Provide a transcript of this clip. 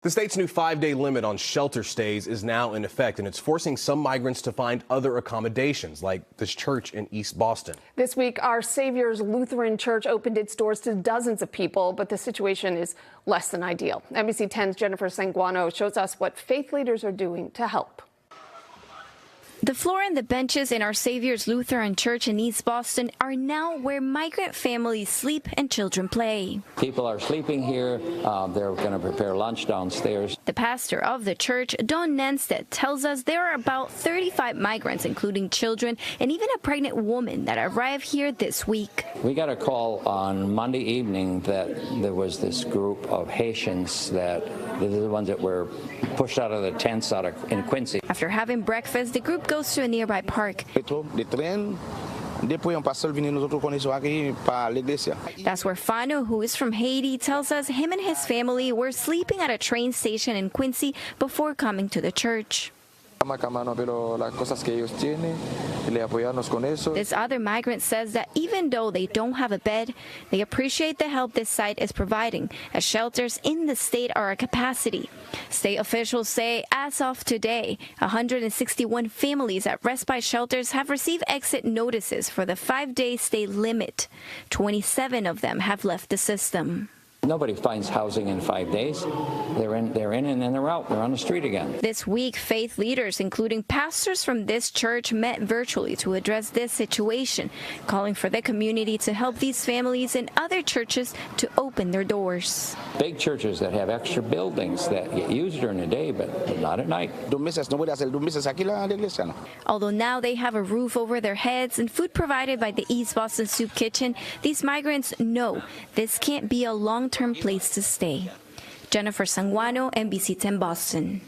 The state's new 5-day limit on shelter stays is now in effect, and it's forcing some migrants to find other accommodations, like this church in East Boston. This week, Our Savior's Lutheran Church opened its doors to dozens of people, but the situation is less than ideal. NBC 10's Jennifer Sanguano shows us what faith leaders are doing to help. The floor and the benches in Our Savior's Lutheran Church in East Boston are now where migrant families sleep and children play. People are sleeping here. They're going to prepare lunch downstairs. The pastor of the church, Don Nanstedt, tells us there are about 35 migrants, including children and even a pregnant woman, that arrived here this week. We got a call on Monday evening that there was this group of Haitians that they're the ones that were pushed out of the tents in Quincy. After having breakfast, the group goes to a nearby park. That's where Fano, who is from Haiti, tells us him and his family were sleeping at a train station in Quincy before coming to the church. This other migrant says that even though they don't have a bed, they appreciate the help this site is providing, as shelters in the state are at capacity. State officials say as of today, 161 families at respite shelters have received exit notices for the 5-day stay limit. 27 of them have left the system. Nobody finds housing in 5 days. They're in and then they're out. They're on the street again. This week, faith leaders, including pastors from this church, met virtually to address this situation, calling for the community to help these families and other churches to open their doors. Big churches that have extra buildings that get used during the day, but not at night. Although now they have a roof over their heads and food provided by the East Boston Soup Kitchen, these migrants know this can't be a long-term place to stay. Jennifer Sanguano, NBC 10 Boston.